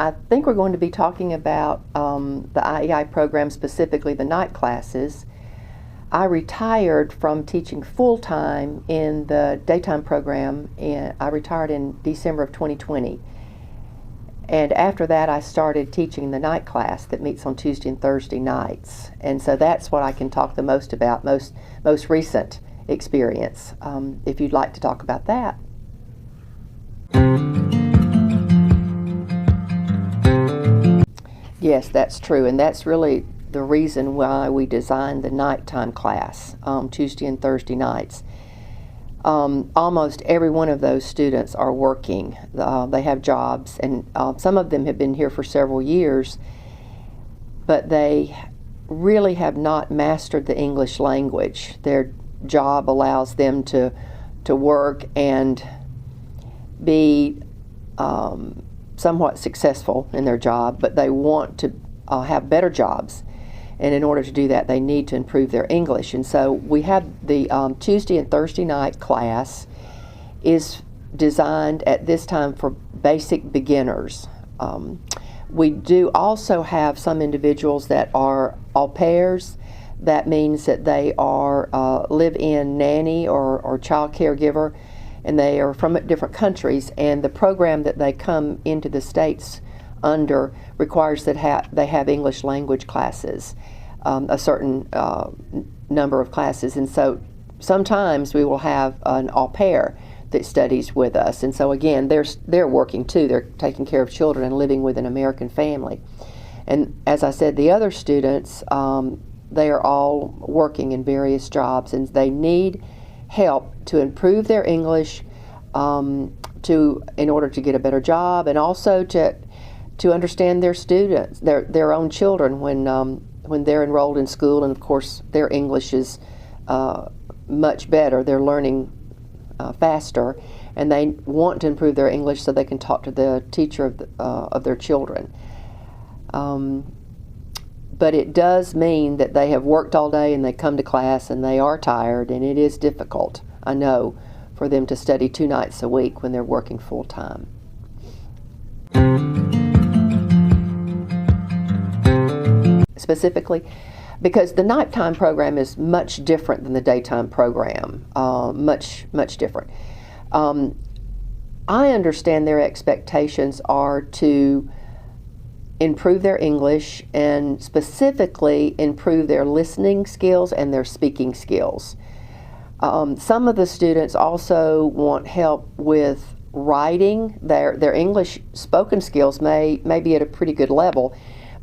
I think we're going to be talking about the IEI program, specifically the night classes. I retired from teaching full-time in the daytime program, and I retired in December of 2020. And after that, I started teaching the night class that meets on Tuesday and Thursday nights. And so that's what I can talk the most about, most recent experience, if you'd like to talk about that. Yes, that's true, and that's really the reason why we designed the nighttime class, Tuesday and Thursday nights. Almost every one of those students are working. They have jobs, and some of them have been here for several years, but they really have not mastered the English language. Their job allows them to work and be somewhat successful in their job, but they want to have better jobs. And in order to do that, they need to improve their English. And so we have the Tuesday and Thursday night class is designed at this time for basic beginners. We do also have some individuals that are au pairs. That means that they are live-in nanny or child caregiver, and they are from different countries, and the program that they come into the States under requires that they have English language classes, a certain number of classes. And so sometimes we will have an au pair that studies with us. And so again, they're working too. They're taking care of children and living with an American family. And as I said, the other students, they are all working in various jobs, and they need help to improve their English in order to get a better job, and also to understand their students, their own children when they're enrolled in school. And of course their English is much better. They're learning faster, and they want to improve their English so they can talk to the teacher of their children. But it does mean that they have worked all day and they come to class and they are tired, and it is difficult, I know, for them to study 2 nights a week when they're working full-time. Specifically, because the nighttime program is much different than the daytime program, much different. I understand their expectations are to improve their English, and specifically improve their listening skills and their speaking skills. Some of the students also want help with writing. Their English spoken skills may be at a pretty good level,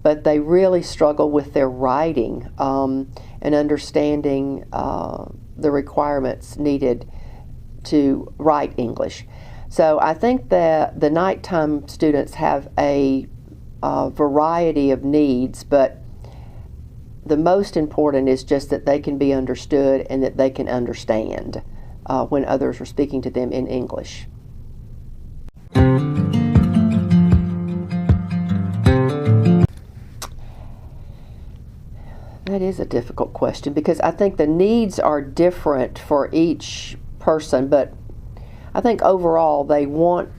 but they really struggle with their writing and understanding the requirements needed to write English. So I think that the nighttime students have a variety of needs, but the most important is just that they can be understood and that they can understand when others are speaking to them in English. That is a difficult question, because I think the needs are different for each person, but I think overall they want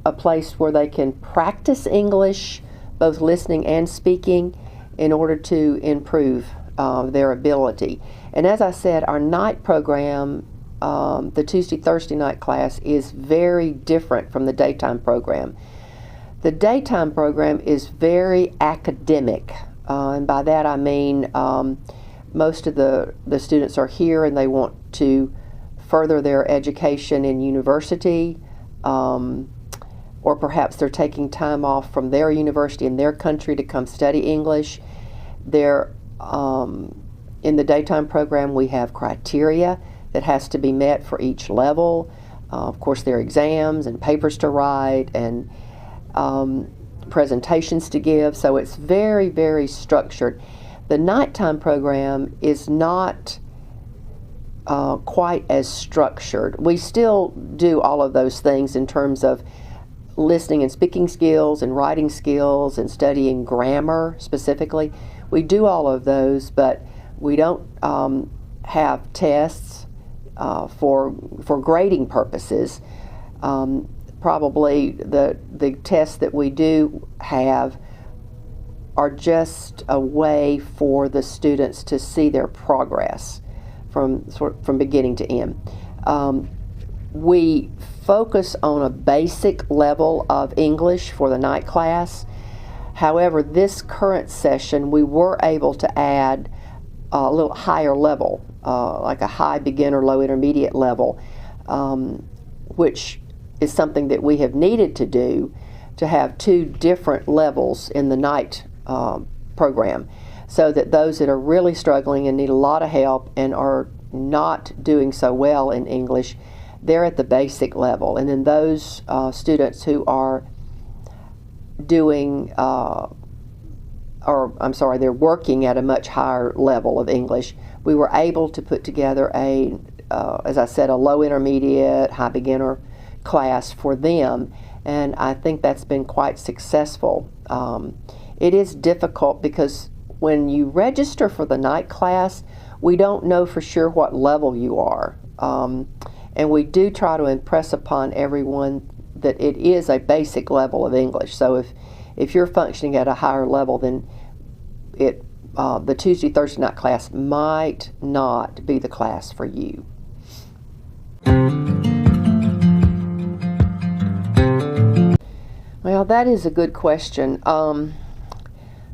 a place where they can practice English, both listening and speaking, in order to improve their ability. And as I said, our night program, the Tuesday-Thursday night class, is very different from the daytime program. The daytime program is very academic, and by that I mean most of the students are here and they want to further their education in university, or perhaps they're taking time off from their university in their country to come study English. In the daytime program, we have criteria that has to be met for each level. Of course, there are exams and papers to write and presentations to give, so it's very structured. The nighttime program is not quite as structured. We still do all of those things in terms of listening and speaking skills and writing skills and studying grammar specifically. We do all of those, but we don't have tests for grading purposes. probably the tests that we do have are just a way for the students to see their progress from beginning to end. We focus on a basic level of English for the night class. However, this current session we were able to add a little higher level, like a high beginner, low intermediate level, which is something that we have needed to do to have two different levels in the night program, so that those that are really struggling and need a lot of help and are not doing so well in English, they're at the basic level, and then those students who are doing they're working at a much higher level of English, we were able to put together as I said, a low intermediate, high beginner class for them, and I think that's been quite successful. It is difficult because when you register for the night class, we don't know for sure what level you are, and we do try to impress upon everyone that it is a basic level of English. So if you're functioning at a higher level, then the Tuesday, Thursday night class might not be the class for you. Well, that is a good question.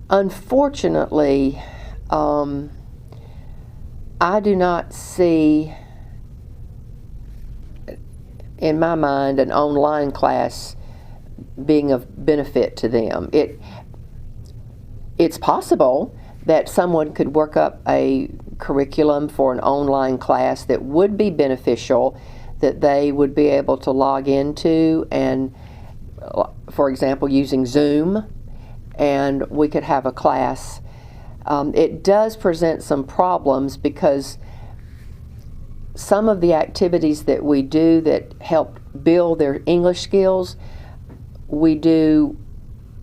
Unfortunately, I do not see, in my mind, an online class being of benefit to them. It's possible that someone could work up a curriculum for an online class that would be beneficial, that they would be able to log into, and for example using Zoom, and we could have a class. It does present some problems because some of the activities that we do that help build their English skills, we do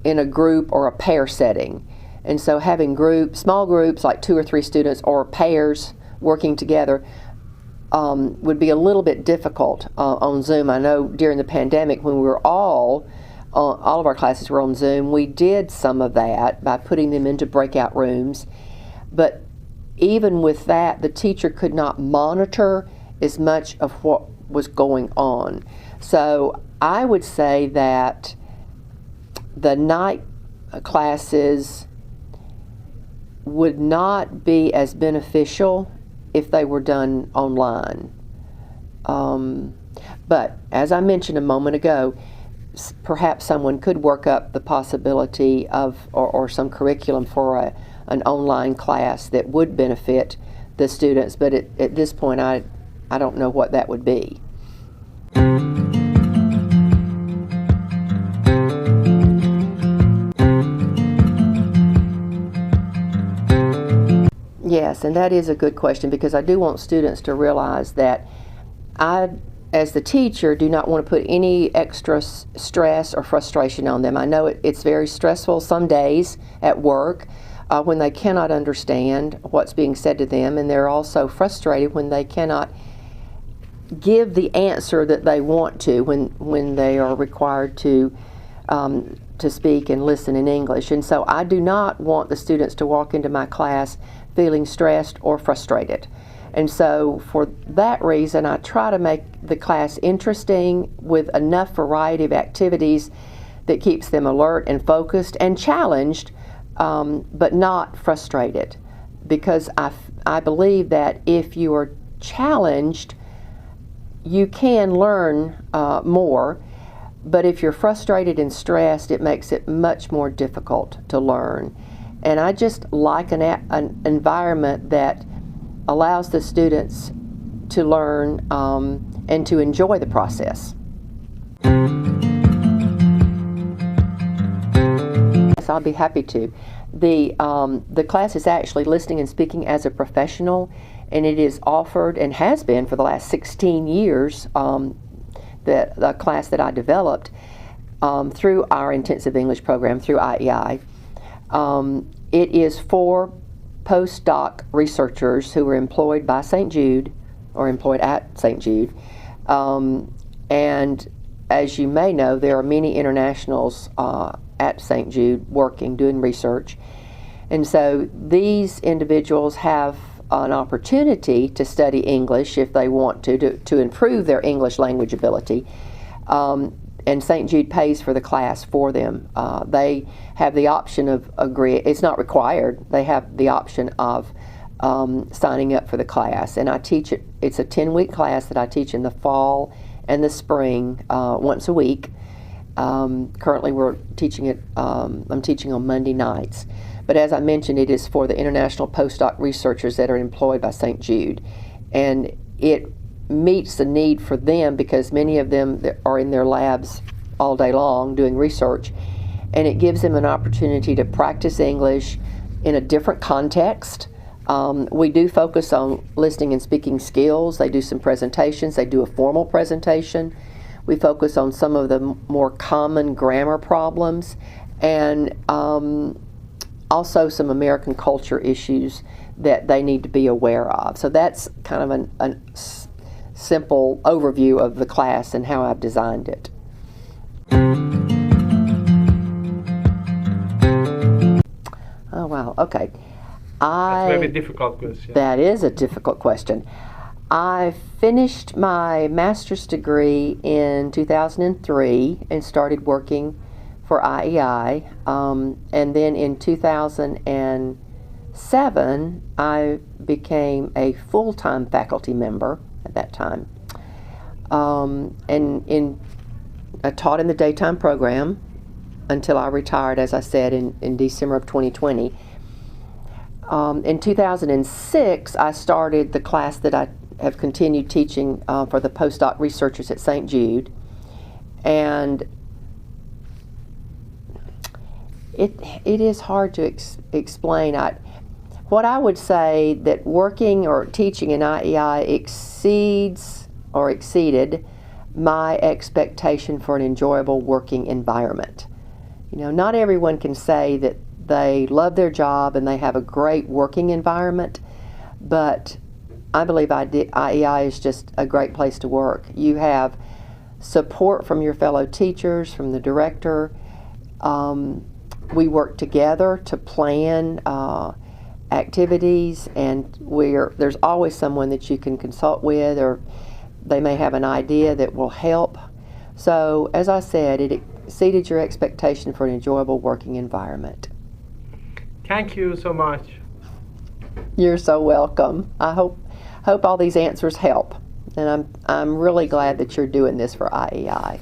in a group or a pair setting. And so having small groups like 2 or 3 students or pairs working together would be a little bit difficult on Zoom. I know during the pandemic, when we were all of our classes were on Zoom, we did some of that by putting them into breakout rooms. But even with that, the teacher could not monitor as much of what was going on. So I would say that the night classes would not be as beneficial if they were done online. But as I mentioned a moment ago, perhaps someone could work up the possibility of or some curriculum for an online class that would benefit the students, but at this point I don't know what that would be. Yes, and that is a good question, because I do want students to realize that I, as the teacher, do not want to put any extra stress or frustration on them. I know it's very stressful some days at work when they cannot understand what's being said to them, and they're also frustrated when they cannot give the answer that they want to when they are required to speak and listen in English. And so I do not want the students to walk into my class feeling stressed or frustrated. And so for that reason, I try to make the class interesting with enough variety of activities that keeps them alert and focused and challenged, but not frustrated. Because I believe that if you are challenged, you can learn more, but if you're frustrated and stressed, it makes it much more difficult to learn. And I just like an environment that allows the students to learn and to enjoy the process. Yes, I'll be happy to. The class is actually Listening and Speaking as a Professional, and it is offered and has been for the last 16 years, the class that I developed through our intensive English program through IEI. It is for postdoc researchers who are employed by St. Jude or employed at St. Jude, and as you may know, there are many internationals at St. Jude working, doing research. And so these individuals have an opportunity to study English if they want to improve their English language ability. And St. Jude pays for the class for them. They have the option of it's not required, they have the option of signing up for the class. And I teach it, it's a 10-week class that I teach in the fall and the spring once a week. Currently we're teaching it, I'm teaching on Monday nights. But as I mentioned, it is for the international postdoc researchers that are employed by St. Jude. And it meets the need for them because many of them are in their labs all day long doing research. And it gives them an opportunity to practice English in a different context. We do focus on listening and speaking skills. They do some presentations. They do a formal presentation. We focus on some of the more common grammar problems and also some American culture issues that they need to be aware of. So that's kind of a simple overview of the class and how I've designed it. Oh wow, okay. That's a very difficult question. That is a difficult question. I finished my master's degree in 2003 and started working for IEI, and then in 2007 I became a full-time faculty member at that time, and I taught in the daytime program until I retired, as I said, in December of 2020. In 2006 I started the class that I have continued teaching for the postdoc researchers at St. Jude, and it is hard to explain. What I would say that working or teaching in IEI exceeded my expectation for an enjoyable working environment. You know, not everyone can say that they love their job and they have a great working environment, but I believe IEI is just a great place to work. You have support from your fellow teachers, from the director. We work together to plan activities, and there's always someone that you can consult with, or they may have an idea that will help. So, as I said, it exceeded your expectation for an enjoyable working environment. Thank you so much. You're so welcome. I hope all these answers help, and I'm really glad that you're doing this for IEI.